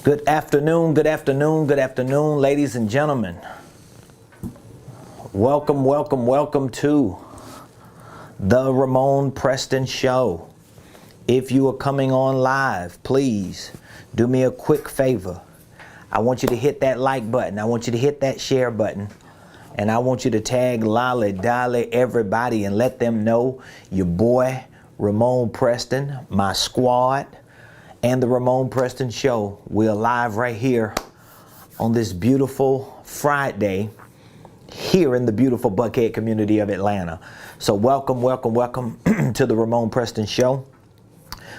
Good afternoon, ladies and gentlemen. Welcome to the Ramonepreston Show. If you are coming on live, please do me a quick favor. I want you to hit that like button. I want you to hit that share button. And I want you to tag Lolly Dolly everybody and let them know your boy Ramonepreston, my squad, and the Ramonepreston Show. We're live right here on this beautiful Friday here in the beautiful Buckhead community of Atlanta. So welcome to the Ramonepreston Show.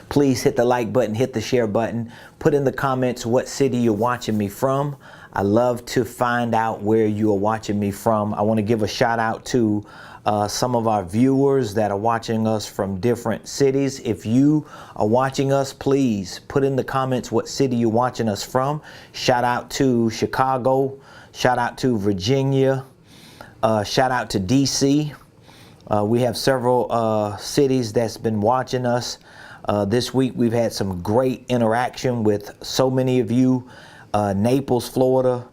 Please hit the like button, hit the share button, put in the comments what city you're watching me from. I love to find out where you are watching me from. I want to give a shout out to some of our viewers that are watching us from different cities. If you are watching us, please put in the comments what city you're watching us from. Shout out to Chicago, shout out to Virginia, shout out to DC. We have several cities that's been watching us. This week we've had some great interaction with so many of you. Naples, Florida,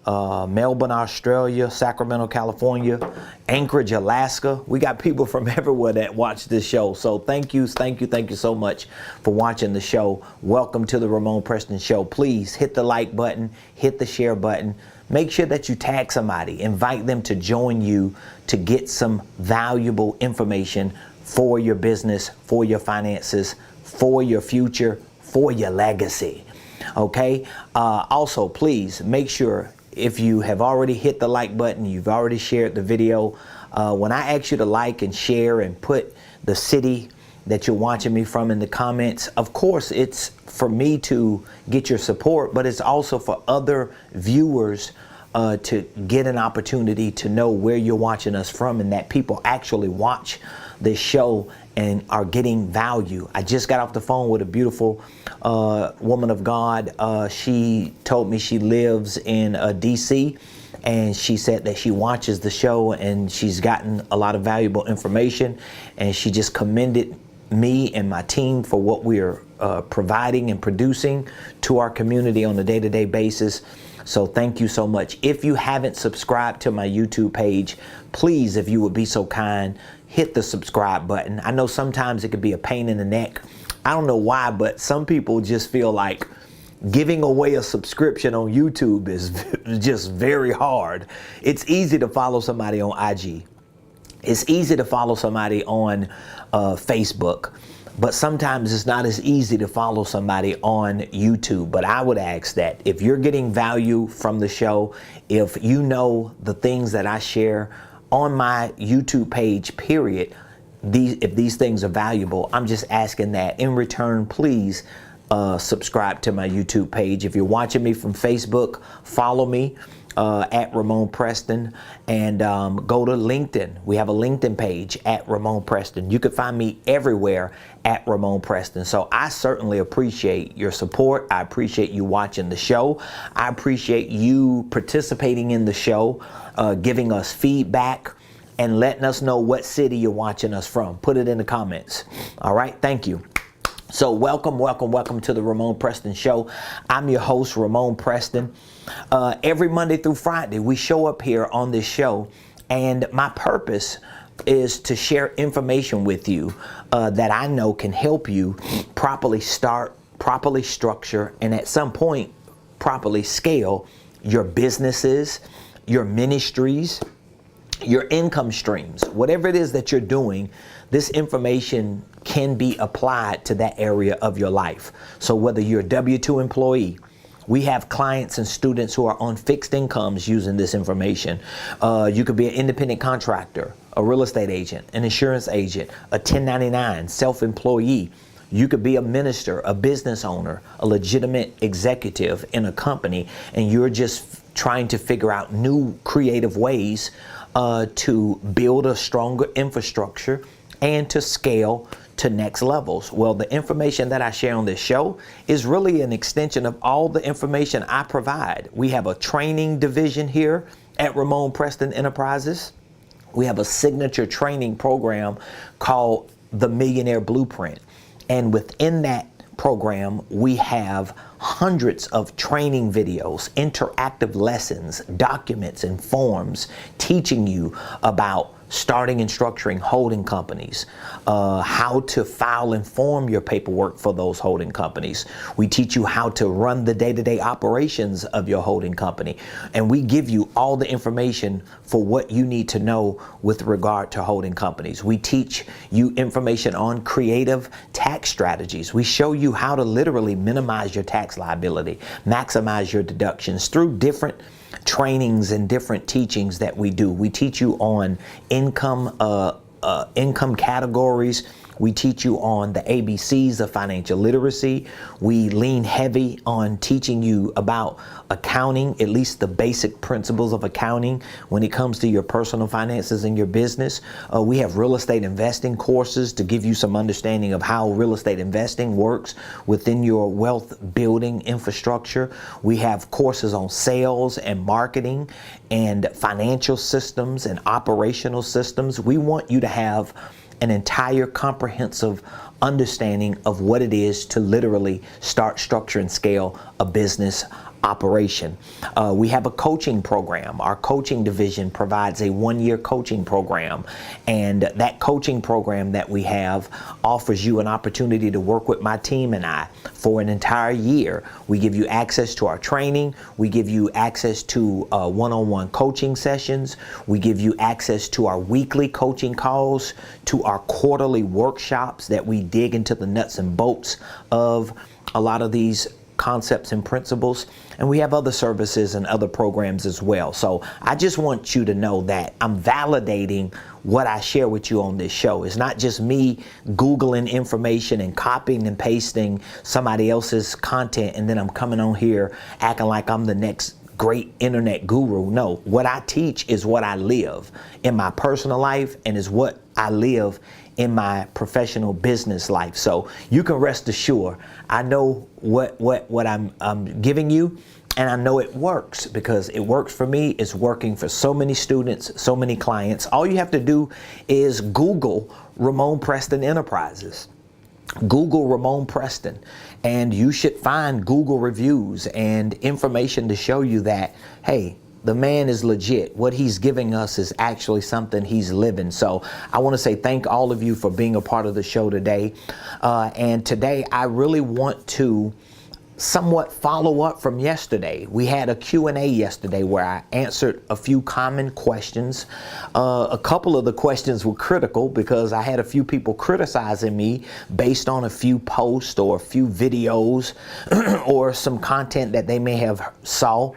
Melbourne, Australia, Sacramento, California, Anchorage, Alaska. We got people from everywhere that watch this show. So thank you so much for watching the show. Welcome to the Ramonepreston Show. Please hit the like button, hit the share button. Make sure that you tag somebody, invite them to join you to get some valuable information for your business, for your finances, for your future, for your legacy. Okay. Also, please make sure if you have already hit the like button, you've already shared the video. When I ask you to like and share and put the city that you're watching me from in the comments, of course, it's for me to get your support, but it's also for other viewers to get an opportunity to know where you're watching us from and that people actually watch this show and are getting value. I just got off the phone with a beautiful woman of God. She told me she lives in DC, and she said that she watches the show and she's gotten a lot of valuable information, and she just commended me and my team for what we're providing and producing to our community on a day-to-day basis. So thank you so much. If you haven't subscribed to my YouTube page, please, if you would be so kind, hit the subscribe button. I know sometimes it could be a pain in the neck. I don't know why, but some people just feel like giving away a subscription on YouTube is just very hard. It's easy to follow somebody on IG. It's easy to follow somebody on Facebook. But sometimes it's not as easy to follow somebody on YouTube. But I would ask that if you're getting value from the show, if you know the things that I share on my YouTube page, period, if these things are valuable, I'm just asking that in return, please subscribe to my YouTube page. If you're watching me from Facebook, follow me at Ramonepreston, and go to LinkedIn. We have a LinkedIn page at Ramonepreston. You can find me everywhere at Ramonepreston. So I certainly appreciate your support. I appreciate you watching the show. I appreciate you participating in the show, giving us feedback, and letting us know what city you're watching us from. Put it in the comments. All right, thank you. So welcome to the Ramonepreston Show. I'm your host, Ramonepreston. Every Monday through Friday, we show up here on this show, and my purpose is to share information with you that I know can help you properly start, properly structure, and at some point, properly scale your businesses, your ministries, your income streams. Whatever it is that you're doing, this information can be applied to that area of your life. So whether you're a W-2 employee, we have clients and students who are on fixed incomes using this information. You could be an independent contractor, a real estate agent, an insurance agent, a 1099, self-employee. You could be a minister, a business owner, a legitimate executive in a company, and you're just trying to figure out new creative ways to build a stronger infrastructure and to scale to next levels. Well, the information that I share on this show is really an extension of all the information I provide. We have a training division here at Ramonepreston Enterprises. We have a signature training program called the Millionaire Blueprint. And within that program, we have hundreds of training videos, interactive lessons, documents, and forms teaching you about starting and structuring holding companies, how to file and form your paperwork for those holding companies. We teach you how to run the day-to-day operations of your holding company. And we give you all the information for what you need to know with regard to holding companies. We teach you information on creative tax strategies. We show you how to literally minimize your tax liability, maximize your deductions through different trainings and different teachings that we do. We teach you on income categories. We teach you on the ABCs of financial literacy. We lean heavy on teaching you about accounting, at least the basic principles of accounting when it comes to your personal finances and your business. We have real estate investing courses to give you some understanding of how real estate investing works within your wealth building infrastructure. We have courses on sales and marketing and financial systems and operational systems. We want you to have an entire comprehensive understanding of what it is to literally start, structure, and scale a business operation. We have a coaching program. Our coaching division provides a one-year coaching program, and that coaching program that we have offers you an opportunity to work with my team and I for an entire year. We give you access to our training. We give you access to one-on-one coaching sessions. We give you access to our weekly coaching calls, to our quarterly workshops that we dig into the nuts and bolts of a lot of these concepts and principles, and we have other services and other programs as well. So I just want you to know that I'm validating what I share with you on this show. It's not just me Googling information and copying and pasting somebody else's content and then I'm coming on here acting like I'm the next great internet guru. No, what I teach is what I live in my personal life and is what I live in my professional business life. So you can rest assured, I know what I'm giving you, and I know it works because it works for me. It's working for so many students, so many clients. All you have to do is Google Ramonepreston Enterprises. Google Ramonepreston, and you should find Google reviews and information to show you that, hey, the man is legit. What he's giving us is actually something he's living. So I want to say thank all of you for being a part of the show today. And today I really want to somewhat follow up from yesterday. We had a Q&A yesterday where I answered a few common questions. A couple of the questions were critical because I had a few people criticizing me based on a few posts or a few videos or some content that they may have saw,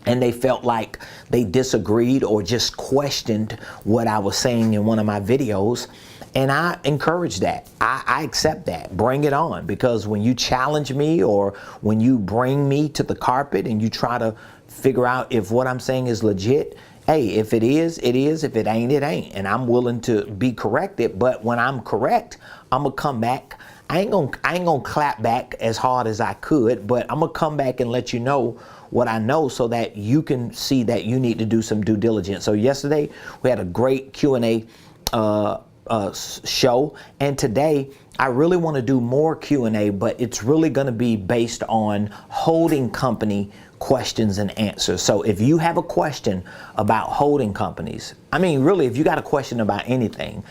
and they felt like they disagreed or just questioned what I was saying in one of my videos. And I encourage that. I accept that. Bring it on. Because when you challenge me or when you bring me to the carpet and you try to figure out if what I'm saying is legit, hey, if it is, it is. If it ain't, it ain't. And I'm willing to be corrected. But when I'm correct, I'm going to come back. I ain't gonna clap back as hard as I could, but I'm going to come back and let you know what I know so that you can see that you need to do some due diligence. So yesterday we had a great Q&A show, and today I really want to do more Q&A, but it's really going to be based on holding company questions and answers. So if you have a question about holding companies, I mean really if you got a question about anything,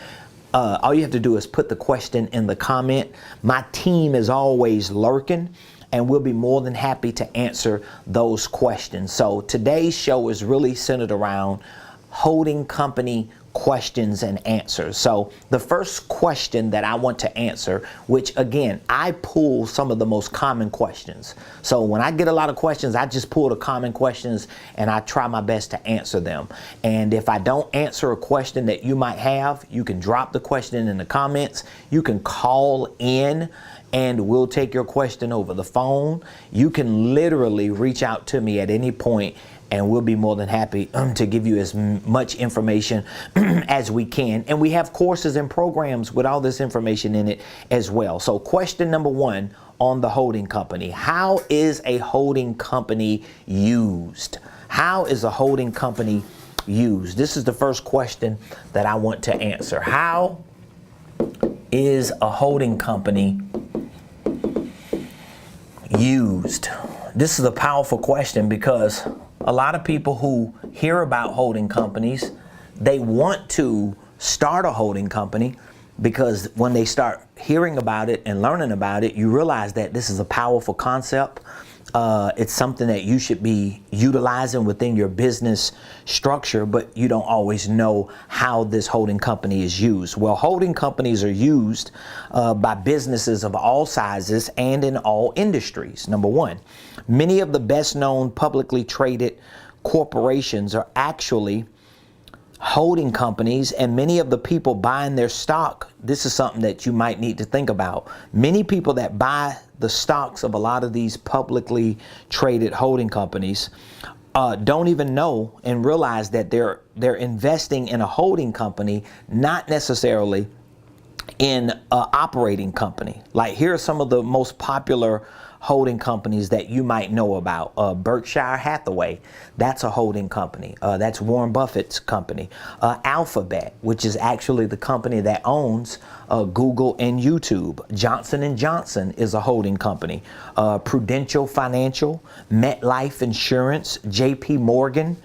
all you have to do is put the question in the comment. My team is always lurking, and we'll be more than happy to answer those questions. So today's show is really centered around holding company questions and answers. So the first question that I want to answer, which again, I pull some of the most common questions. So when I get a lot of questions, I just pull the common questions and I try my best to answer them. And if I don't answer a question that you might have, you can drop the question in the comments. You can call in and we'll take your question over the phone. You can literally reach out to me at any point and we'll be more than happy to give you as much information as we can. And we have courses and programs with all this information in it as well. So question number one on the holding company. How is a holding company used? How is a holding company used? This is the first question that I want to answer. How is a holding company used? This is a powerful question because a lot of people who hear about holding companies, they want to start a holding company because when they start hearing about it and learning about it, you realize that this is a powerful concept. It's something that you should be utilizing within your business structure, but you don't always know how this holding company is used. Well, holding companies are used by businesses of all sizes and in all industries. Number one, many of the best known publicly traded corporations are actually holding companies, and many of the people buying their stock, this is something that you might need to think about. Many people that buy the stocks of a lot of these publicly traded holding companies don't even know and realize that they're investing in a holding company, not necessarily in an operating company. Like, here are some of the most popular holding companies that you might know about. Berkshire Hathaway, that's a holding company. That's Warren Buffett's company. Alphabet, which is actually the company that owns Google and YouTube. Johnson & Johnson is a holding company. Prudential Financial, MetLife Insurance, JP Morgan,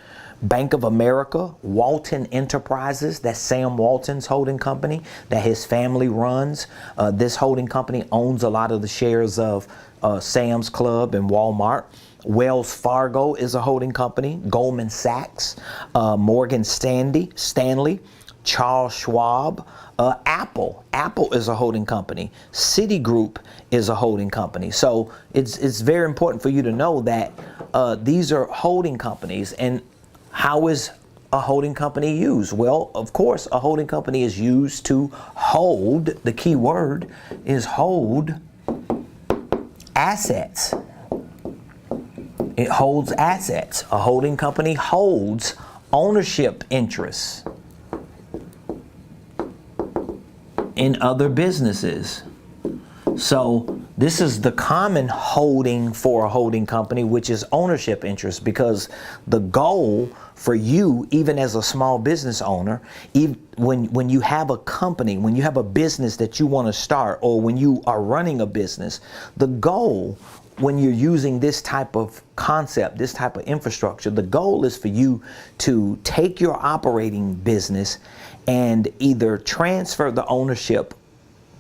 Bank of America, Walton Enterprises, that's Sam Walton's holding company that his family runs. This holding company owns a lot of the shares of Sam's Club and Walmart. Wells Fargo is a holding company. Goldman Sachs, Morgan Stanley, Charles Schwab, Apple is a holding company. Citigroup is a holding company. So it's very important for you to know that these are holding companies. And how is a holding company used? Well, of course, a holding company is used to hold. The key word is hold assets. It holds assets. A holding company holds ownership interests in other businesses. So this is the common holding for a holding company, which is ownership interest, because the goal for you, even as a small business owner, even when you have a company, when you have a business that you want to start, or when you are running a business, the goal when you're using this type of concept, this type of infrastructure, the goal is for you to take your operating business and either transfer the ownership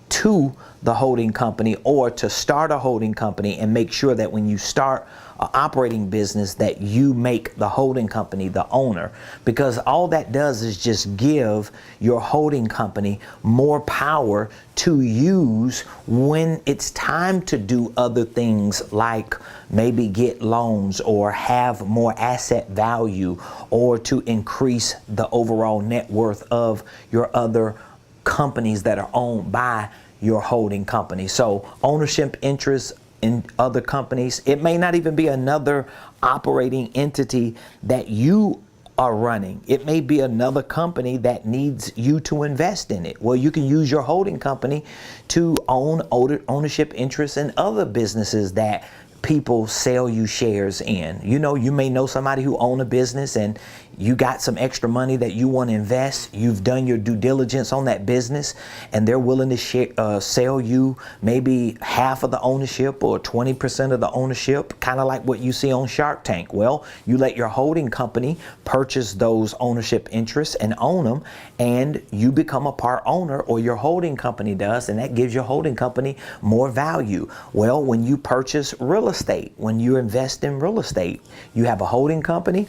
to the holding company, or to start a holding company and make sure that when you start an operating business that you make the holding company the owner, because all that does is just give your holding company more power to use when it's time to do other things, like maybe get loans or have more asset value, or to increase the overall net worth of your other companies that are owned by your holding company. So ownership interests in other companies. It may not even be another operating entity that you are running. It may be another company that needs you to invest in it. Well, you can use your holding company to own ownership interests in other businesses that people sell you shares in. You know, you may know somebody who owns a business and you got some extra money that you want to invest. You've done your due diligence on that business and they're willing to sell you maybe half of the ownership or 20% of the ownership, kind of like what you see on Shark Tank. Well, you let your holding company purchase those ownership interests and own them, and you become a part owner, or your holding company does, and that gives your holding company more value. Well, when you purchase real estate, when you invest in real estate, you have a holding company.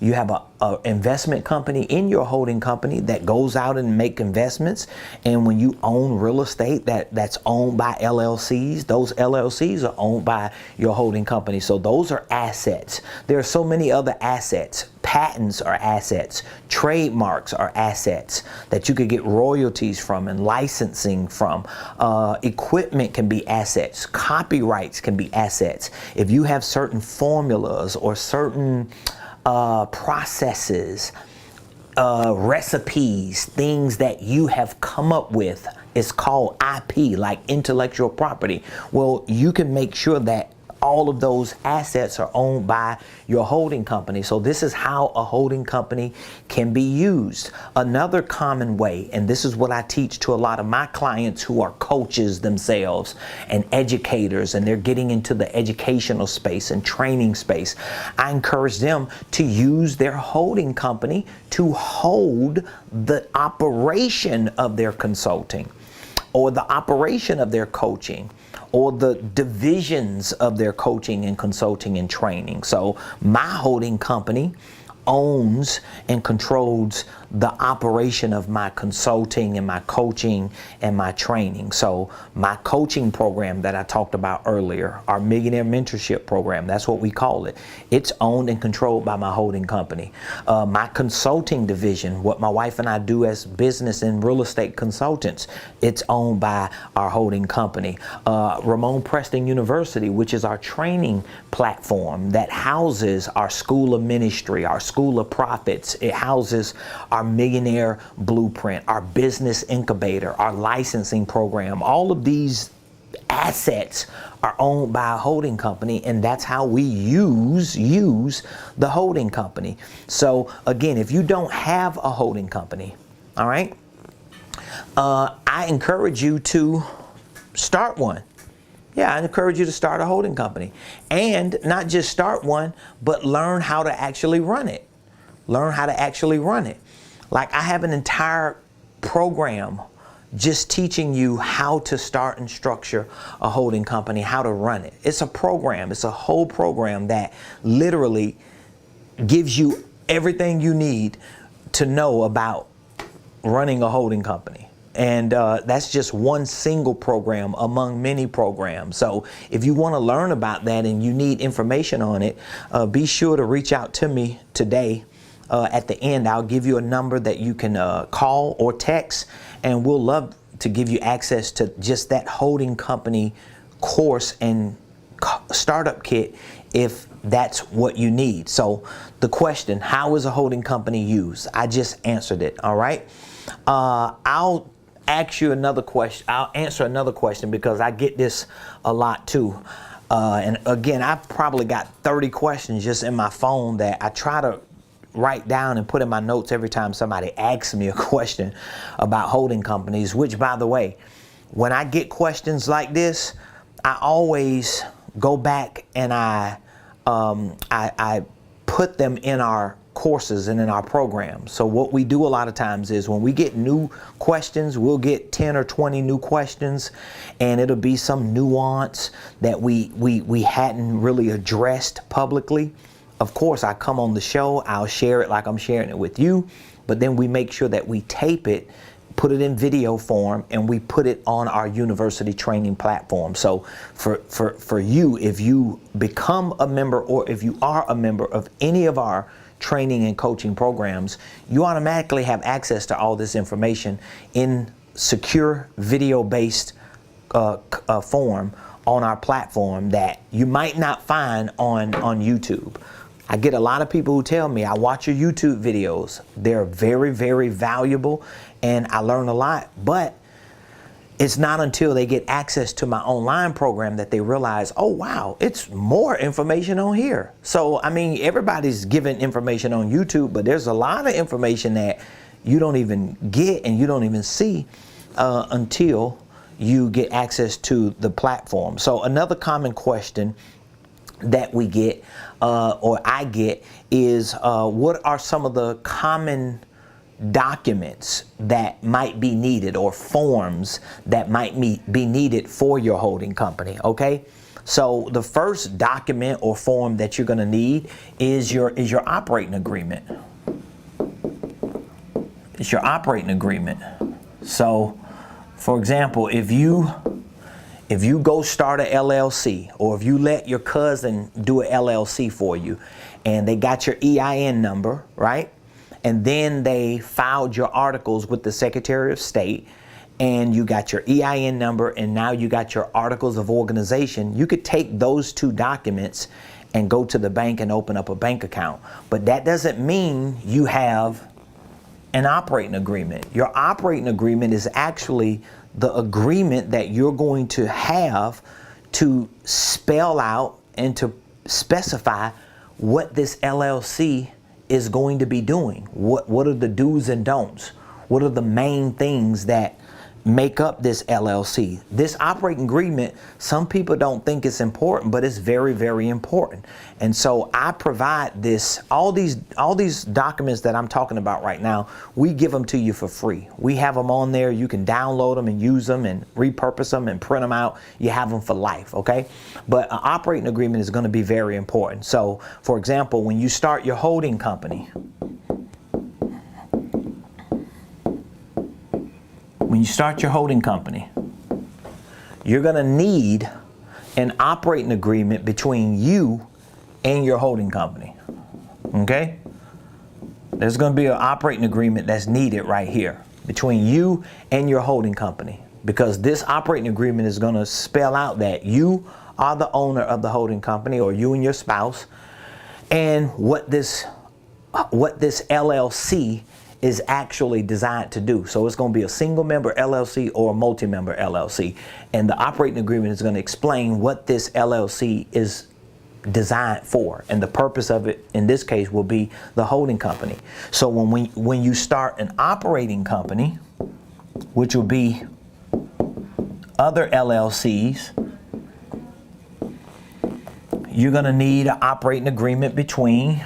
You have a investment company in your holding company that goes out and make investments. And when you own real estate that's owned by LLCs, those LLCs are owned by your holding company. So those are assets. There are so many other assets. Patents are assets. Trademarks are assets that you could get royalties from and licensing from. Equipment can be assets. Copyrights can be assets. If you have certain formulas or certain processes, recipes, things that you have come up with, it's called IP, like intellectual property. Well, you can make sure that all of those assets are owned by your holding company. So this is how a holding company can be used. Another common way, and this is what I teach to a lot of my clients who are coaches themselves and educators, and they're getting into the educational space and training space. I encourage them to use their holding company to hold the operation of their consulting, or the operation of their coaching, or the divisions of their coaching and consulting and training. So my holding company owns and controls the operation of my consulting and my coaching and my training. So my coaching program that I talked about earlier, our Millionaire Mentorship program, that's what we call it. It's owned and controlled by my holding company. My consulting division, what my wife and I do as business and real estate consultants, it's owned by our holding company. Ramonepreston University, which is our training platform that houses our School of Ministry, our School of Profits. It houses our Millionaire Blueprint, our Business Incubator, our licensing program. All of these assets are owned by a holding company, and that's how we use the holding company. So again, if you don't have a holding company, all right, I encourage you to start one. Yeah, I encourage you to start a holding company, and not just start one, but learn how to actually run it. Learn how to actually run it. Like, I have an entire program just teaching you how to start and structure a holding company, how to run it. It's a program. It's a whole program that literally gives you everything you need to know about running a holding company. And that's just one single program among many programs. So if you want to learn about that and you need information on it, be sure to reach out to me today. At the end, I'll give you a number that you can call or text, and we'll love to give you access to just that holding company course and startup kit if that's what you need. So the question, how is a holding company used? I just answered it, all right? I'll ask you another question. I'll answer another question because I get this a lot too. And again, I've probably got 30 questions just in my phone that I try to write down and put in my notes every time somebody asks me a question about holding companies, which, by the way, when I get questions like this, I always go back and I put them in our courses and in our programs. So what we do a lot of times is when we get new questions, we'll get 10 or 20 new questions, and it'll be some nuance that we hadn't really addressed publicly. Of course, I come on the show, I'll share it like I'm sharing it with you, but then we make sure that we tape it, put it in video form, and we put it on our university training platform. So for you, if you become a member or if you are a member of any of our training and coaching programs, you automatically have access to all this information in secure video-based form on our platform that you might not find on YouTube. I get a lot of people who tell me, I watch your YouTube videos. They're very, very valuable, and I learn a lot, but it's not until they get access to my online program that they realize, oh wow, it's more information on here. So, I mean, everybody's giving information on YouTube, but there's a lot of information that you don't even get and you don't even see until you get access to the platform. So another common question that we get, or I get, is what are some of the common documents that might be needed, or forms that might be needed for your holding company? Okay, so the first document or form that you're going to need is your operating agreement. It's your operating agreement. So, for example, if you go start a LLC, or if you let your cousin do a LLC for you, and they got your EIN number, right? And then they filed your articles with the Secretary of State, and you got your EIN number, and now you got your articles of organization, you could take those two documents and go to the bank and open up a bank account. But that doesn't mean you have an operating agreement. Your operating agreement is actually the agreement that you're going to have to spell out and to specify what this LLC is going to be doing. What are the do's and don'ts? What are the main things that make up this LLC? This operating agreement, some people don't think it's important, but it's very, very important. And so I provide this, all these documents that I'm talking about right now, we give them to you for free. We have them on there. You can download them and use them and repurpose them and print them out. You have them for life, okay? But an operating agreement is going to be very important. So, for example, when you start your holding company, you're going to need an operating agreement between you and your holding company. Okay? There's going to be an operating agreement that's needed right here between you and your holding company, because this operating agreement is going to spell out that you are the owner of the holding company, or you and your spouse, and what this LLC is actually designed to do. So it's going to be a single member LLC or a multi-member LLC. And the operating agreement is going to explain what this LLC is designed for. And the purpose of it, in this case, will be the holding company. So when you start an operating company, which will be other LLCs, you're going to need an operating agreement between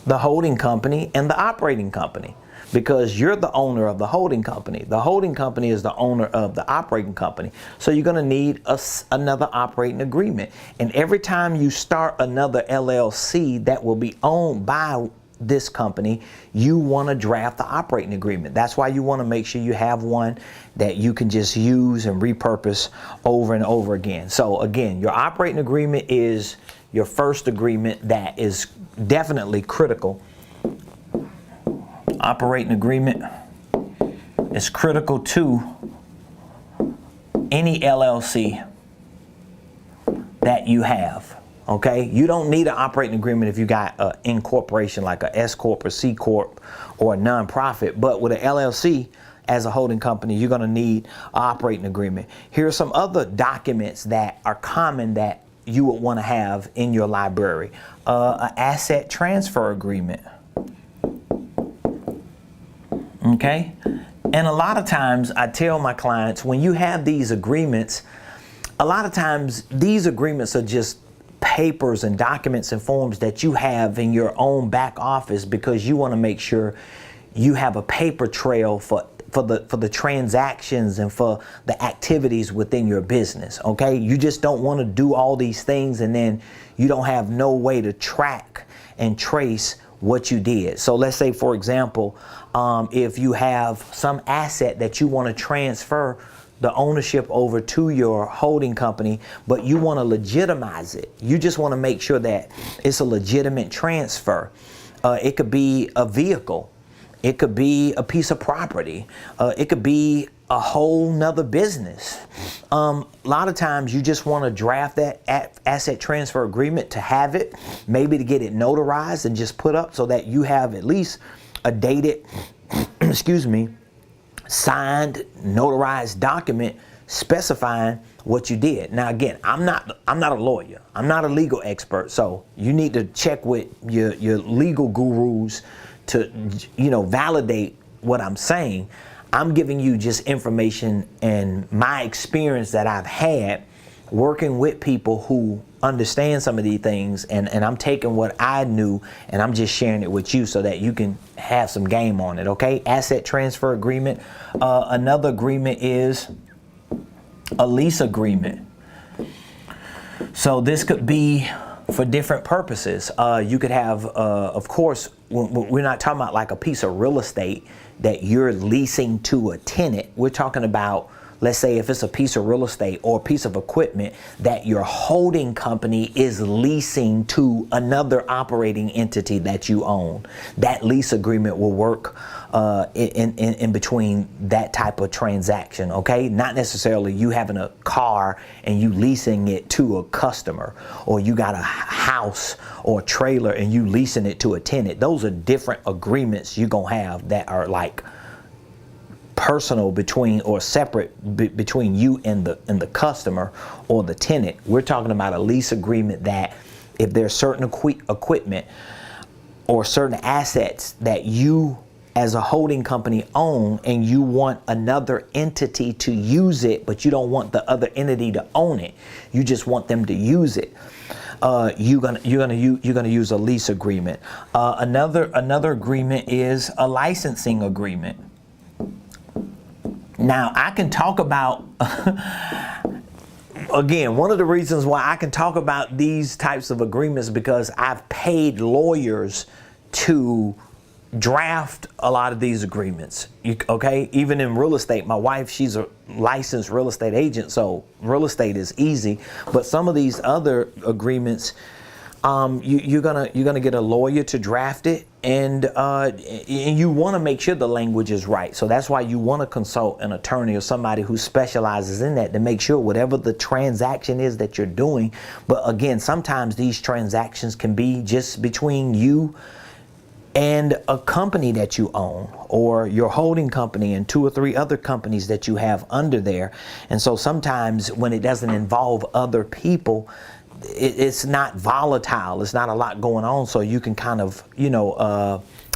the holding company and the operating company, because you're the owner of the holding company. The holding company is the owner of the operating company. So you're going to need another operating agreement. And every time you start another LLC that will be owned by this company, you want to draft the operating agreement. That's why you want to make sure you have one that you can just use and repurpose over and over again. So again, your operating agreement is your first agreement that is definitely critical. Operating agreement is critical to any LLC that you have. Okay, you don't need an operating agreement if you got an incorporation like a S Corp or C Corp or a nonprofit. But with an LLC as a holding company, you're going to need an operating agreement. Here are some other documents that are common that you would want to have in your library. An asset transfer agreement. Okay, and a lot of times I tell my clients, when you have these agreements, a lot of times these agreements are just papers and documents and forms that you have in your own back office, because you want to make sure you have a paper trail for the transactions and for the activities within your business. Okay, you just don't want to do all these things and then you don't have no way to track and trace what you did. So let's say, for example, if you have some asset that you want to transfer the ownership over to your holding company, but you want to legitimize it. You just want to make sure that it's a legitimate transfer. It could be a vehicle. It could be a piece of property. It could be a whole nother business. A lot of times you just want to draft that asset transfer agreement to have it, maybe to get it notarized and just put up so that you have at least a dated, excuse me, signed, notarized document specifying what you did. Now again, I'm not a lawyer. I'm not a legal expert. So you need to check with your legal gurus to, validate what I'm saying. I'm giving you just information and my experience that I've had working with people who understand some of these things, and I'm taking what I knew and I'm just sharing it with you so that you can have some game on it. Okay, asset transfer agreement. Another agreement is a lease agreement. So this could be for different purposes. You could have, of course, we're not talking about like a piece of real estate that you're leasing to a tenant. We're talking about, let's say, if it's a piece of real estate or a piece of equipment that your holding company is leasing to another operating entity that you own. That lease agreement will work in between that type of transaction, okay? Not necessarily you having a car and you leasing it to a customer, or you got a house or a trailer and you leasing it to a tenant. Those are different agreements you're gonna have that are like personal between or separate between you and the customer or the tenant. We're talking about a lease agreement that if there's certain equipment or certain assets that you as a holding company own and you want another entity to use it, but you don't want the other entity to own it, you just want them to use it, you're gonna use a lease agreement. Another agreement is a licensing agreement. Now I can talk about again, one of the reasons why I can talk about these types of agreements because I've paid lawyers to draft a lot of these agreements. Okay, even in real estate, my wife, she's a licensed real estate agent, so real estate is easy. But some of these other agreements, you're gonna get a lawyer to draft it, and you want to make sure the language is right. So that's why you want to consult an attorney or somebody who specializes in that to make sure whatever the transaction is that you're doing. But again, sometimes these transactions can be just between you and a company that you own, or your holding company and 2 or 3 other companies that you have under there. And so sometimes when it doesn't involve other people, it's not volatile. It's not a lot going on. So you can kind of,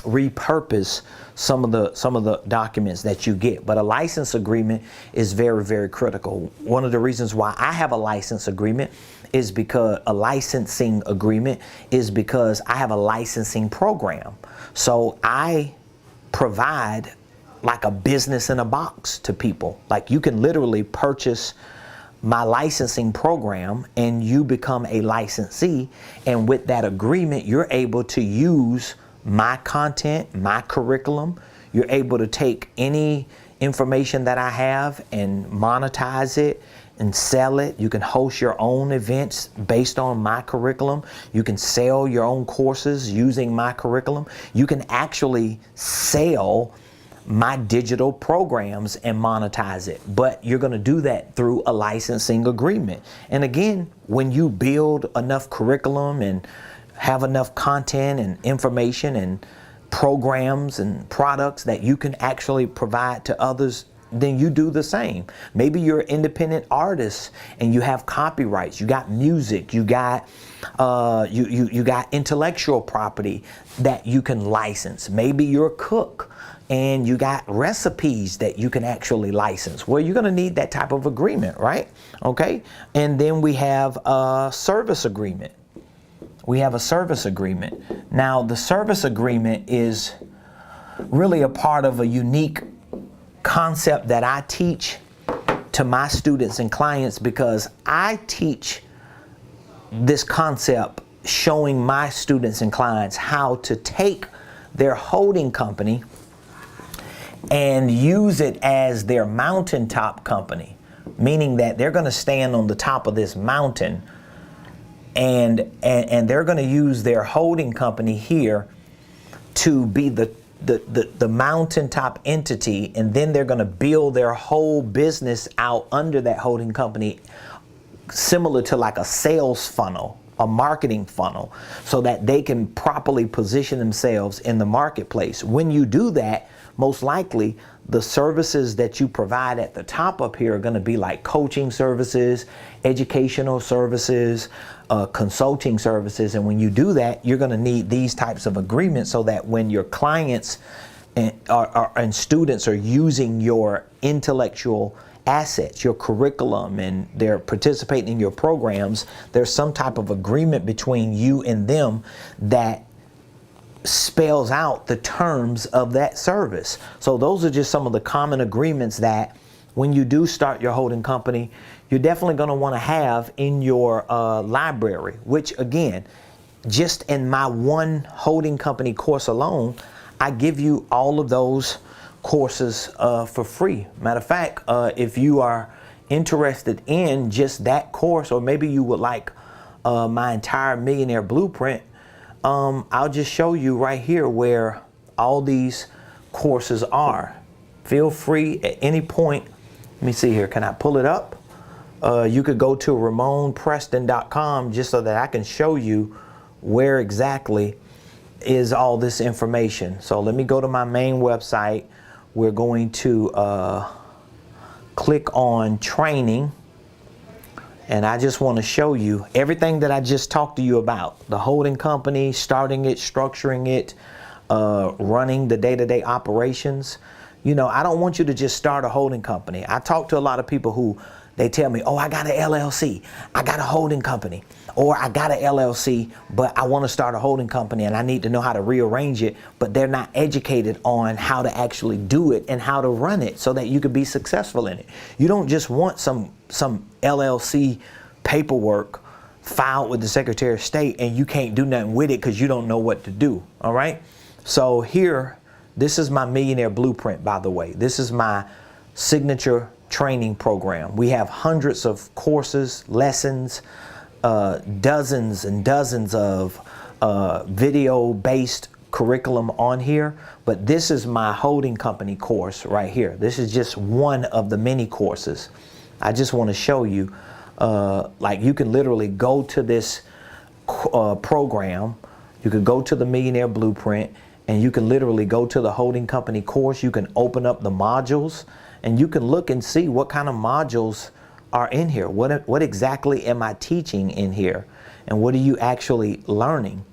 repurpose some of the documents that you get. But a license agreement is very, very critical. One of the reasons why I have a license agreement is because a licensing agreement is because I have a licensing program. So I provide like a business in a box to people. Like you can literally purchase my licensing program and you become a licensee, and with that agreement you're able to use my content, my curriculum. You're able to take any information that I have and monetize it and sell it. You can host your own events based on my curriculum. You can sell your own courses using my curriculum. You can actually sell my digital programs and monetize it, but you're going to do that through a licensing agreement. And again, when you build enough curriculum and have enough content and information and programs and products that you can actually provide to others, then you do the same. Maybe you're an independent artist and you have copyrights, you got music, you got you got intellectual property that you can license. Maybe you're a cook and you got recipes that you can actually license. Well, you're going to need that type of agreement, right? Okay. And then we have a service agreement. We have a service agreement. Now, the service agreement is really a part of a unique concept that I teach to my students and clients, because I teach this concept showing my students and clients how to take their holding company and use it as their mountaintop company, meaning that they're going to stand on the top of this mountain and they're going to use their holding company here to be the mountaintop entity, and then they're going to build their whole business out under that holding company, similar to like a sales funnel, a marketing funnel, so that they can properly position themselves in the marketplace. When you do that, most likely the services that you provide at the top up here are going to be like coaching services, educational services, consulting services. And when you do that, you're going to need these types of agreements so that when your clients and students are using your intellectual assets, your curriculum, and they're participating in your programs, there's some type of agreement between you and them that spells out the terms of that service. So those are just some of the common agreements that when you do start your holding company, you're definitely going to want to have in your library, which again, just in my one holding company course alone, I give you all of those courses for free. Matter of fact, if you are interested in just that course, or maybe you would like my entire Millionaire Blueprint, I'll just show you right here where all these courses are. Feel free at any point. Let me see here. Can I pull it up? You could go to Ramonepreston.com just so that I can show you where exactly is all this information. So let me go to my main website, we're going to click on training. And I just want to show you everything that I just talked to you about. The holding company, starting it, structuring it, running the day-to-day operations. You know, I don't want you to just start a holding company. I talk to a lot of people who they tell me, oh, I got an LLC, I got a holding company, or I got an LLC, but I want to start a holding company and I need to know how to rearrange it, but they're not educated on how to actually do it and how to run it so that you could be successful in it. You don't just want some LLC paperwork filed with the Secretary of State and you can't do nothing with it because you don't know what to do, all right? So here, this is my Millionaire Blueprint, by the way. This is my signature training program. We have hundreds of courses, lessons, dozens and dozens of video-based curriculum on here, but this is my holding company course right here. This is just one of the many courses. I just want to show you, like you can literally go to this program, you could go to the Millionaire Blueprint, and you can literally go to the holding company course. You can open up the modules and you can look and see what kind of modules are in here. What exactly am I teaching in here? And what are you actually learning?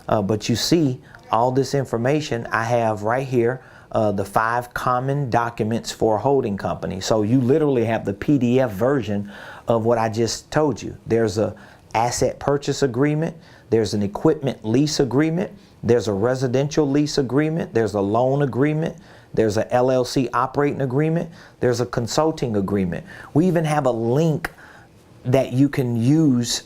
But you see all this information I have right here, the 5 common documents for a holding company. So you literally have the PDF version of what I just told you. There's a asset purchase agreement. There's an equipment lease agreement. There's a residential lease agreement. There's a loan agreement. There's a LLC operating agreement. There's a consulting agreement. We even have a link that you can use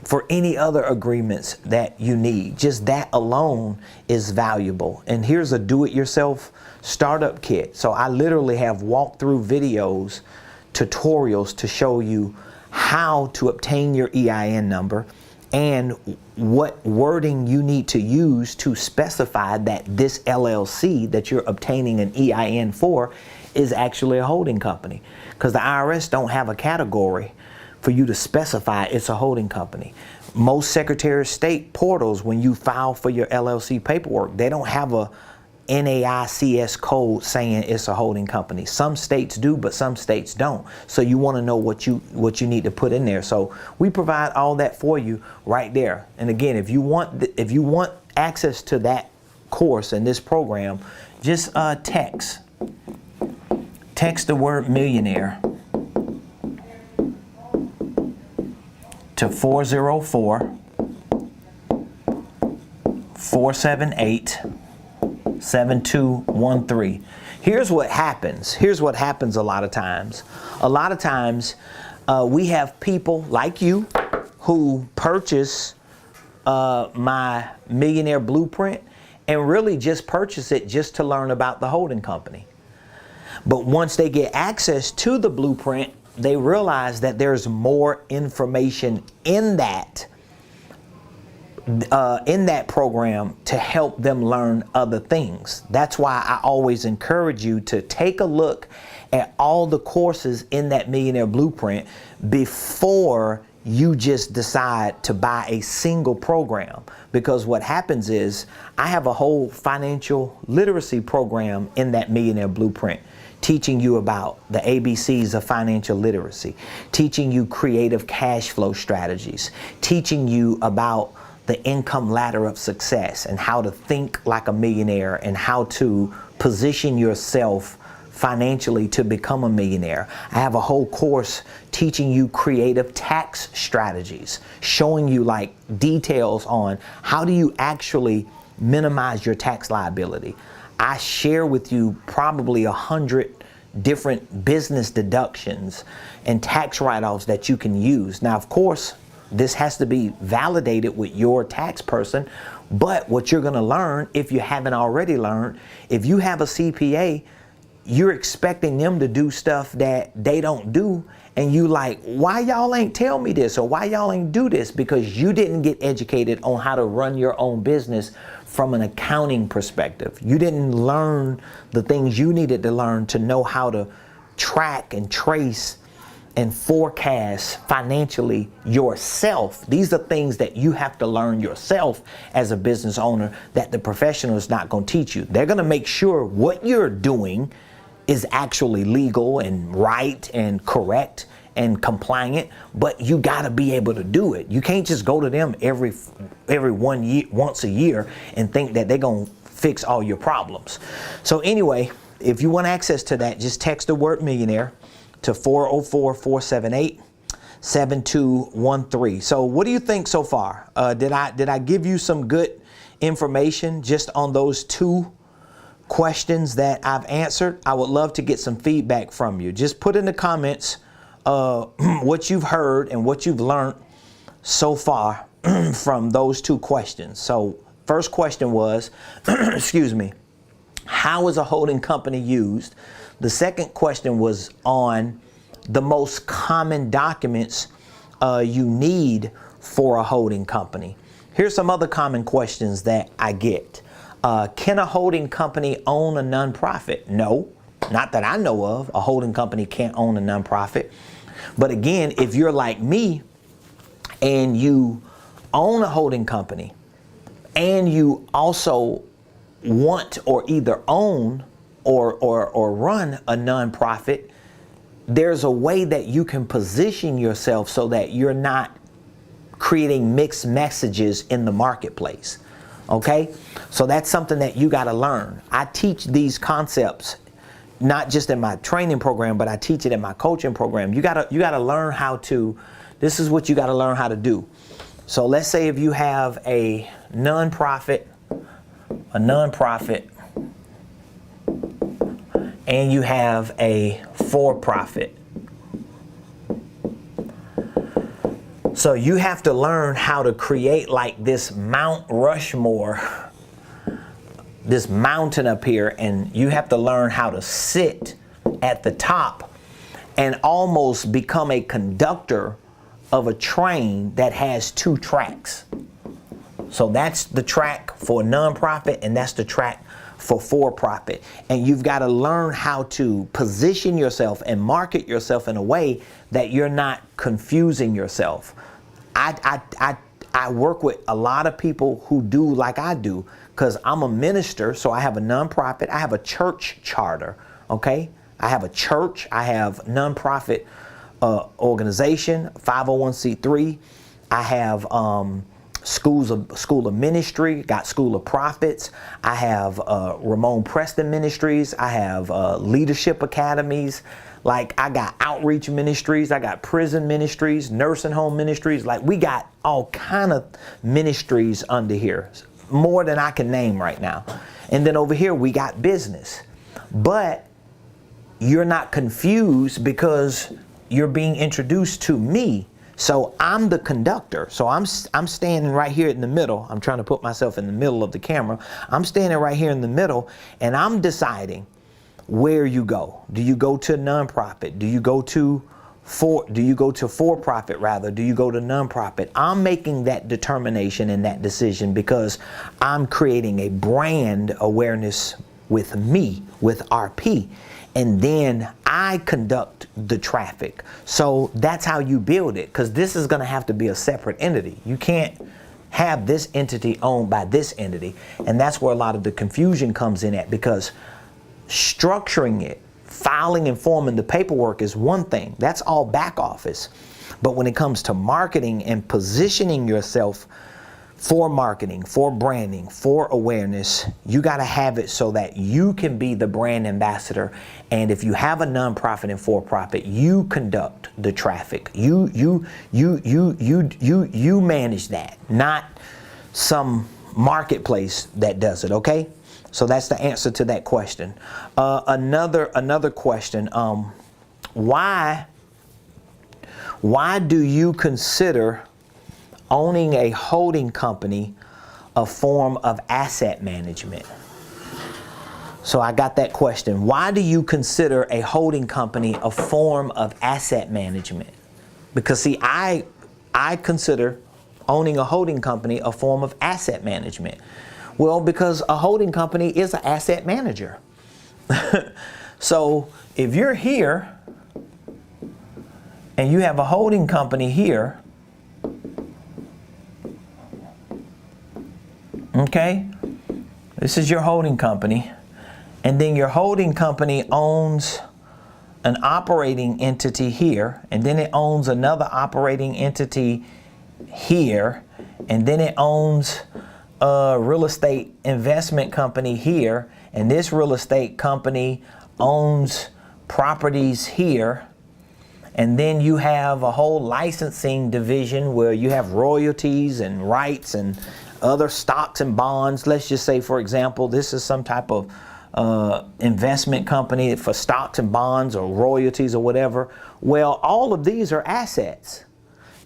for any other agreements that you need. Just that alone is valuable. And here's a do-it-yourself startup kit. So I literally have walkthrough videos, tutorials to show you how to obtain your EIN number and what wording you need to use to specify that this LLC that you're obtaining an EIN for is actually a holding company. Because the IRS don't have a category for you to specify it's a holding company. Most Secretary of State portals, when you file for your LLC paperwork, they don't have a NAICS code saying it's a holding company. Some states do, but some states don't. So you want to know what you need to put in there. So we provide all that for you right there. And again, if you want access to that course and this program, just text the word millionaire to 404-478-7213. Here's what happens. Here's what happens a lot of times. A lot of times we have people like you who purchase my Millionaire Blueprint and really just purchase it just to learn about the holding company. But once they get access to the blueprint, they realize that there's more information in that program to help them learn other things. That's why I always encourage you to take a look at all the courses in that Millionaire Blueprint before you just decide to buy a single program. Because what happens is I have a whole financial literacy program in that Millionaire Blueprint, teaching you about the ABCs of financial literacy, teaching you creative cash flow strategies, teaching you about the income ladder of success and how to think like a millionaire and how to position yourself financially to become a millionaire. I have a whole course teaching you creative tax strategies, showing you like details on how do you actually minimize your tax liability. I share with you probably 100 different business deductions and tax write-offs that you can use. Now, of course, this has to be validated with your tax person, but what you're gonna learn, if you haven't already learned, if you have a CPA, you're expecting them to do stuff that they don't do, and you like, why y'all ain't tell me this, or why y'all ain't do this? Because you didn't get educated on how to run your own business from an accounting perspective. You didn't learn the things you needed to learn to know how to track and trace and forecast financially yourself. These are things that you have to learn yourself as a business owner that the professional is not going to teach you. They're going to make sure what you're doing is actually legal and right and correct and compliant, but you got to be able to do it. You can't just go to them once a year and think that they're going to fix all your problems. So anyway, if you want access to that, just text the word millionaire to 404-478-7213. So what do you think so far? Did I give you some good information just on those 2 questions that I've answered? I would love to get some feedback from you. Just put in the comments what you've heard and what you've learned so far from those 2 questions. So first question was, excuse me, how is a holding company used? The second question was on the most common documents you need for a holding company. Here's some other common questions that I get. Can a holding company own a nonprofit? No, not that I know of. A holding company can't own a nonprofit. But again, if you're like me and you own a holding company and you also want or either own or run a nonprofit, there's a way that you can position yourself so that you're not creating mixed messages in the marketplace. Okay? So that's something that you got to learn. I teach these concepts not just in my training program, but I teach it in my coaching program. You gotta learn how to, this is what you gotta learn how to do. So let's say if you have a nonprofit, and you have a for-profit. So you have to learn how to create like this Mount Rushmore, this mountain up here, and you have to learn how to sit at the top and almost become a conductor of a train that has 2 tracks. So that's the track for nonprofit and that's the track for profit. And you've got to learn how to position yourself and market yourself in a way that you're not confusing yourself. I work with a lot of people who do like I do, because I'm a minister, so I have a nonprofit. I have a church charter, okay? I have a church. I have nonprofit organization, 501c3. I have school of ministry, got School of Prophets. I have Ramonepreston Ministries. I have leadership academies. Like I got outreach ministries. I got prison ministries, nursing home ministries. Like we got all kind of ministries under here, more than I can name right now. And then over here we got business. But you're not confused because you're being introduced to me. So I'm the conductor. So I'm standing right here in the middle. I'm trying to put myself in the middle of the camera. I'm standing right here in the middle, and I'm deciding where you go. Do you go to nonprofit? Do you go to for-profit rather? Do you go to nonprofit? I'm making that determination and that decision because I'm creating a brand awareness with me, with RP. And then I conduct the traffic. So that's how you build it, because this is going to have to be a separate entity. You can't have this entity owned by this entity. And that's where a lot of the confusion comes in at, because structuring it, filing and forming the paperwork is one thing. That's all back office. But when it comes to marketing and positioning yourself for marketing, for branding, for awareness, you got to have it so that you can be the brand ambassador. And if you have a nonprofit and for-profit, you conduct the traffic. You manage that, not some marketplace that does it. Okay, so that's the answer to that question. Another question: why do you consider owning a holding company a form of asset management? So I got that question. Why do you consider a holding company a form of asset management? Because see, I consider owning a holding company a form of asset management. Well, because a holding company is an asset manager. So if you're here and you have a holding company here, okay, this is your holding company, And then your holding company owns an operating entity here, and then it owns another operating entity here, and then it owns a real estate investment company here, and this real estate company owns properties here. And then you have a whole licensing division where you have royalties and rights and other stocks and bonds. Let's just say, for example, this is some type of investment company for stocks and bonds or royalties or whatever. Well, all of these are assets.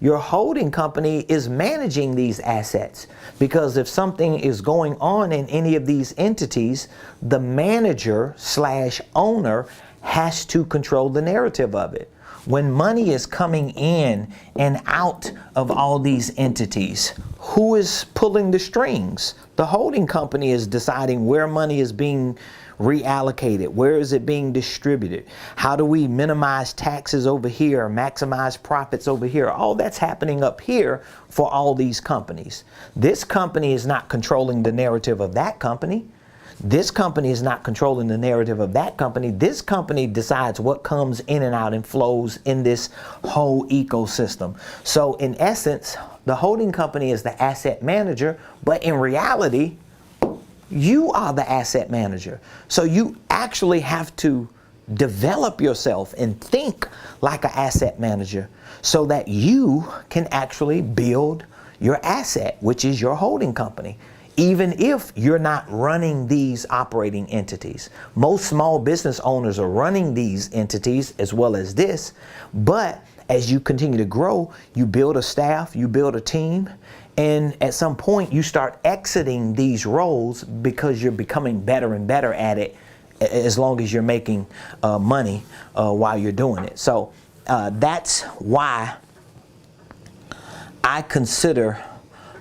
Your holding company is managing these assets, because if something is going on in any of these entities, the manager / owner has to control the narrative of it. When money is coming in and out of all these entities, who is pulling the strings? The holding company is deciding where money is being reallocated. Where is it being distributed? How do we minimize taxes over here, maximize profits over here? All that's happening up here for all these companies. This company is not controlling the narrative of that company. This company is not controlling the narrative of that company. This company decides what comes in and out and flows in this whole ecosystem. So in essence, the holding company is the asset manager, but in reality, you are the asset manager. So you actually have to develop yourself and think like an asset manager so that you can actually build your asset, which is your holding company. Even if you're not running these operating entities. Most small business owners are running these entities as well as this, but as you continue to grow, you build a staff, you build a team, and at some point you start exiting these roles because you're becoming better and better at it as long as you're making money while you're doing it. So that's why I consider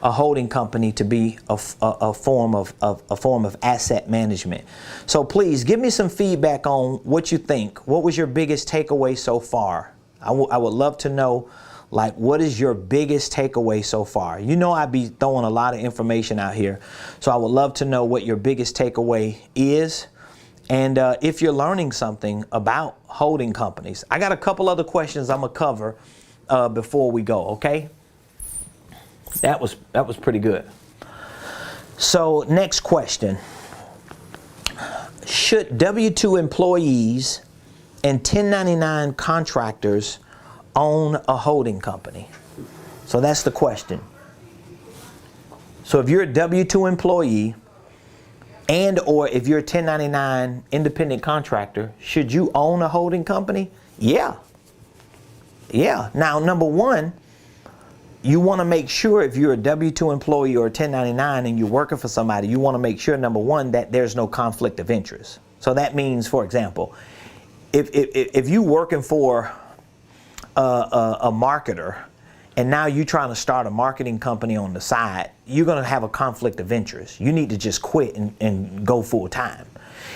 a holding company to be a form of asset management. So please give me some feedback on what you think. What was your biggest takeaway so far? I would love to know, like, what is your biggest takeaway so far? You know, I'd be throwing a lot of information out here, so I would love to know what your biggest takeaway is, and if you're learning something about holding companies. I got a couple other questions I'm gonna cover before we go. Okay. That was pretty good. So next question. Should W-2 employees and 1099 contractors own a holding company? So that's the question. So if you're a W-2 employee and or if you're a 1099 independent contractor, should you own a holding company? Yeah. Yeah. Now, number one, you want to make sure if you're a W-2 employee or a 1099 and you're working for somebody, you want to make sure, number one, that there's no conflict of interest. So that means, for example, if you're working for a marketer and now you're trying to start a marketing company on the side, you're going to have a conflict of interest. You need to just quit and go full time.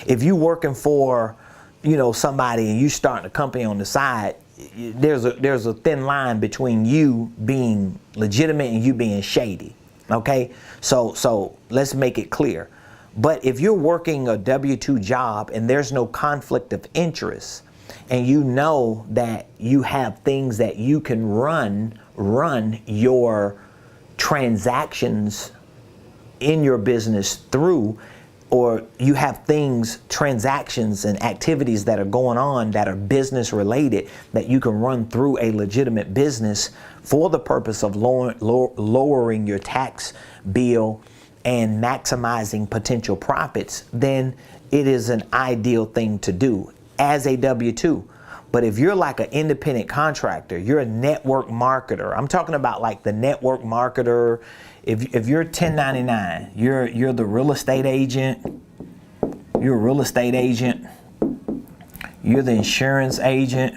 If you're working for, you know, somebody and you starting a company on the side, there's a thin line between you being legitimate and you being shady. Okay, so let's make it clear. But if you're working a W-2 job and there's no conflict of interest, and you know that you have things that you can run your transactions in your business through, or you have things, transactions and activities that are going on that are business related that you can run through a legitimate business for the purpose of lowering your tax bill and maximizing potential profits, then it is an ideal thing to do as a W-2. But if you're like an independent contractor, you're a network marketer. I'm talking about like the network marketer. If you're 1099, you're the real estate agent. You're a real estate agent. You're the insurance agent.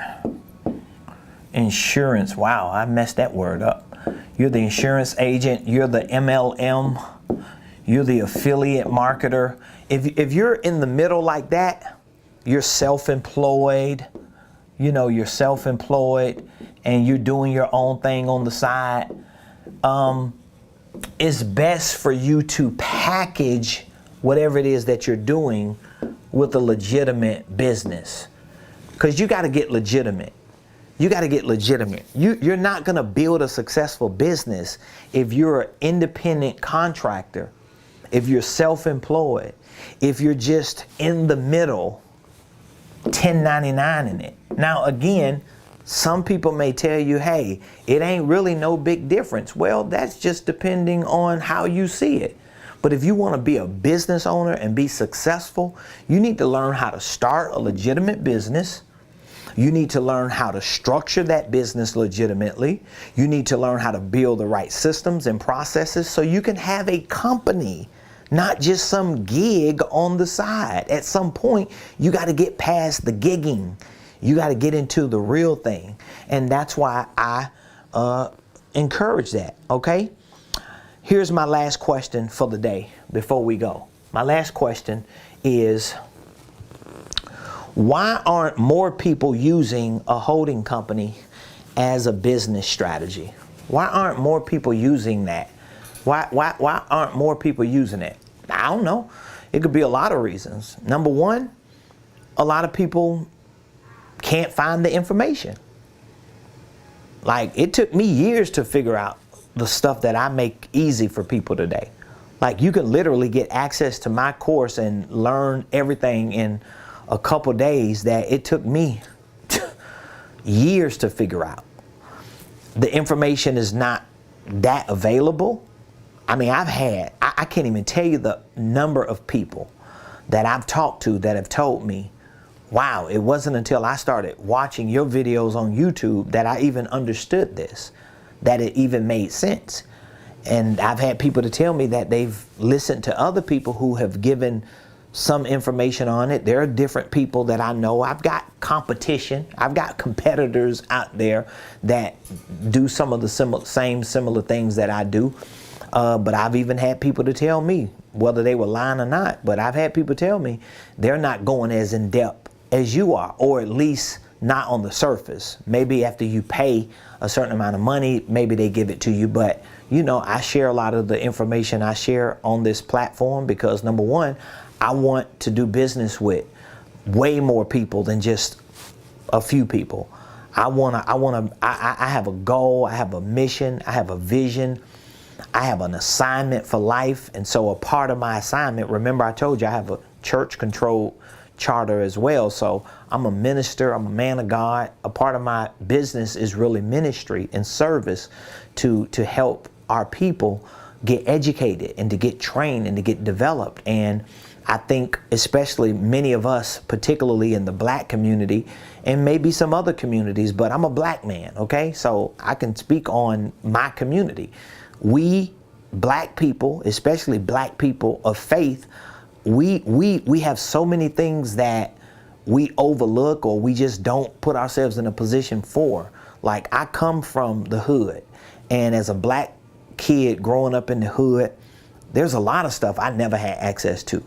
Insurance. Wow, I messed that word up. You're the insurance agent. You're the MLM. You're the affiliate marketer. If you're in the middle like that, you're self-employed. You know, you're self-employed and you're doing your own thing on the side. It's best for you to package whatever it is that you're doing with a legitimate business, because you got to get legitimate. You got to get legitimate. You're not going to build a successful business if you're an independent contractor, if you're self-employed, if you're just in the middle, 1099 in it. Now, again, some people may tell you, hey, it ain't really no big difference. Well, that's just depending on how you see it. But if you want to be a business owner and be successful, you need to learn how to start a legitimate business. You need to learn how to structure that business legitimately. You need to learn how to build the right systems and processes so you can have a company, not just some gig on the side. At some point, you got to get past the gigging. You got to get into the real thing. And that's why I encourage that, okay? Here's my last question for the day before we go. My last question is, why aren't more people using a holding company as a business strategy? Why aren't more people using that? Why aren't more people using it? I don't know. It could be a lot of reasons. Number one, a lot of people can't find the information. Like, it took me years to figure out the stuff that I make easy for people today. Like, you can literally get access to my course and learn everything in a couple days that it took me years to figure out. The information is not that available. I mean, I can't even tell you the number of people that I've talked to that have told me, wow, it wasn't until I started watching your videos on YouTube that I even understood this, that it even made sense. And I've had people to tell me that they've listened to other people who have given some information on it. There are different people that I know. I've got competition. I've got competitors out there that do some of the similar things that I do. But I've even had people to tell me, whether they were lying or not, but I've had people tell me they're not going as in depth as you are, or at least not on the surface. Maybe after you pay a certain amount of money, maybe they give it to you. But, you know, I share a lot of the information I share on this platform because, number one, I want to do business with way more people than just a few people. I have a goal, I have a mission, I have a vision, I have an assignment for life. And so a part of my assignment, remember I told you I have a church controlled charter as well. So I'm a minister, I'm a man of God. A part of my business is really ministry and service to help our people get educated and to get trained and to get developed. And I think especially many of us, particularly in the black community and maybe some other communities, but I'm a black man, okay? So I can speak on my community. We black people, especially black people of faith, we have so many things that we overlook or we just don't put ourselves in a position for. Like, I come from the hood, and as a black kid growing up in the hood, there's a lot of stuff I never had access to.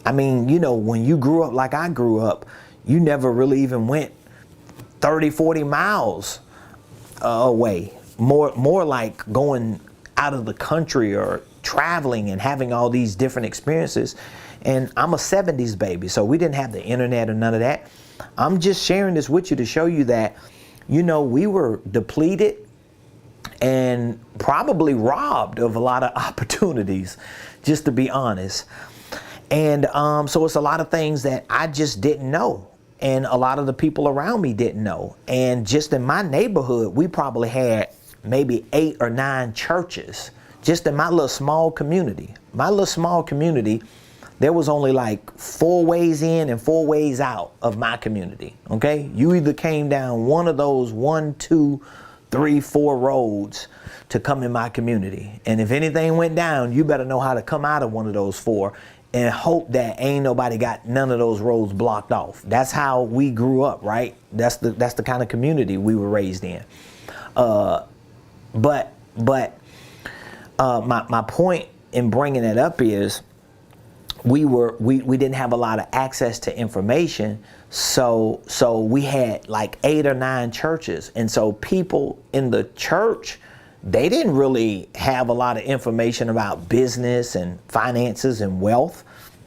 I mean, you know, when you grew up like I grew up, you never really even went 30, 40 miles away. More like going out of the country or traveling and having all these different experiences. And I'm a 70s baby, so we didn't have the internet or none of that. I'm just sharing this with you to show you that, you know, we were depleted and probably robbed of a lot of opportunities, just to be honest. And so it's a lot of things that I just didn't know. And a lot of the people around me didn't know. And just in my neighborhood, we probably had maybe 8 or 9 churches just in my little small community. My little small community, there was only like 4 ways in and 4 ways out of my community. Okay. You either came down one of those 1, 2, 3, 4 roads to come in my community. And if anything went down, you better know how to come out of one of those 4 and hope that ain't nobody got none of those roads blocked off. That's how we grew up, right? That's the kind of community we were raised in. But my point in bringing it up is we didn't have a lot of access to information, so we had like 8 or 9 churches, and so people in the church, they didn't really have a lot of information about business and finances and wealth.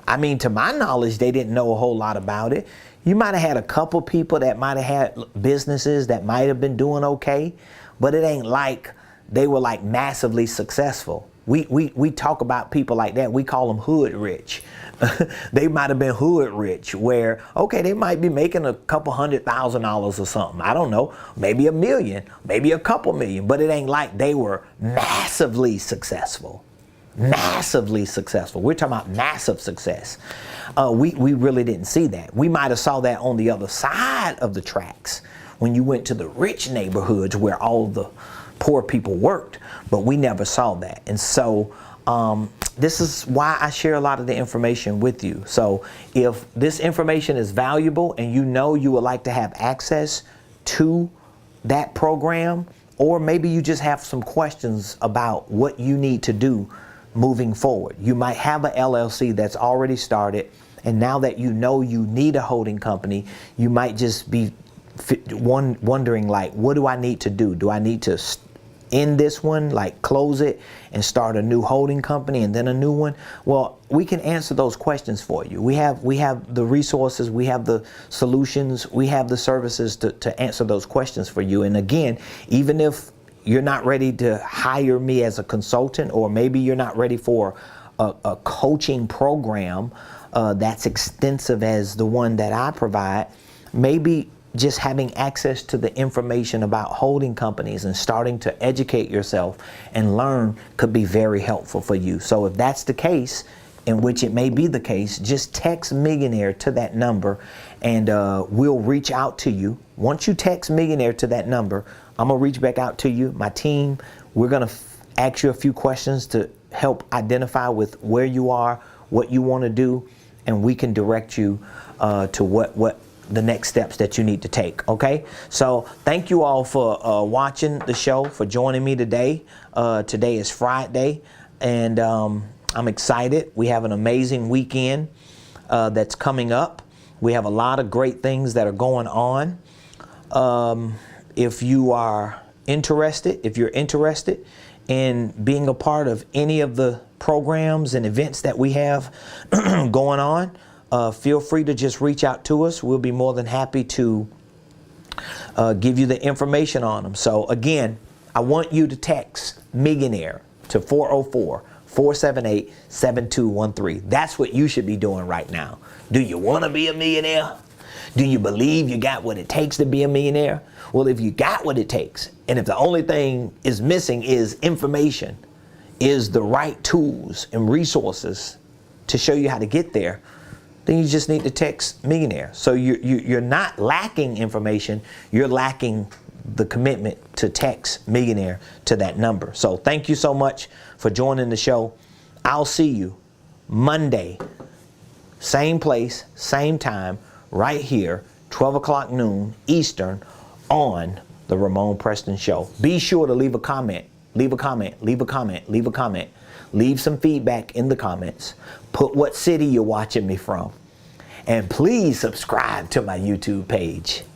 I mean, to my knowledge, they didn't know a whole lot about it. You might have had a couple people that might have had businesses that might have been doing okay, but it ain't like they were like massively successful. We talk about people like that. We call them hood rich. They might have been hood rich where, okay, they might be making a couple $100,000 or something. I don't know, maybe $1 million, maybe a couple million, but it ain't like they were massively successful. Massively successful. We're talking about massive success. We really didn't see that. We might have saw that on the other side of the tracks when you went to the rich neighborhoods where all the poor people worked, but we never saw that. And so this is why I share a lot of the information with you. So if this information is valuable and you know you would like to have access to that program, or maybe you just have some questions about what you need to do moving forward. You might have a LLC that's already started, and now that you know you need a holding company, you might just be wondering, like, what do I need to do? Do I need to end this one, like close it and start a new holding company and then a new one? Well, we can answer those questions for you. We have the resources, we have the solutions, we have the services to answer those questions for you. And again, even if you're not ready to hire me as a consultant, or maybe you're not ready for a coaching program that's extensive as the one that I provide, maybe just having access to the information about holding companies and starting to educate yourself and learn could be very helpful for you. So if that's the case, in which it may be the case, just text Millionaire to that number and we'll reach out to you. Once you text Millionaire to that number, I'm gonna reach back out to you, my team. We're gonna ask you a few questions to help identify with where you are, what you wanna do, and we can direct you to what the next steps that you need to take, okay? So thank you all for watching the show, for joining me today. Today is Friday, and I'm excited. We have an amazing weekend that's coming up. We have a lot of great things that are going on. If you're interested in being a part of any of the programs and events that we have going on, feel free to just reach out to us. We'll be more than happy to give you the information on them. So again, I want you to text Millionaire to 404-478-7213. That's what you should be doing right now. Do you want to be a millionaire? Do you believe you got what it takes to be a millionaire? Well, if you got what it takes, and if the only thing is missing is information, is the right tools and resources to show you how to get there, then you just need to text Millionaire. So you're not lacking information, you're lacking the commitment to text Millionaire to that number. So thank you so much for joining the show. I'll see you Monday, same place, same time, right here, 12 o'clock noon Eastern, on the Ramonepreston Show. Be sure to leave a comment, leave a comment, leave a comment, leave a comment. Leave some feedback in the comments. Put what city you're watching me from. And please subscribe to my YouTube page.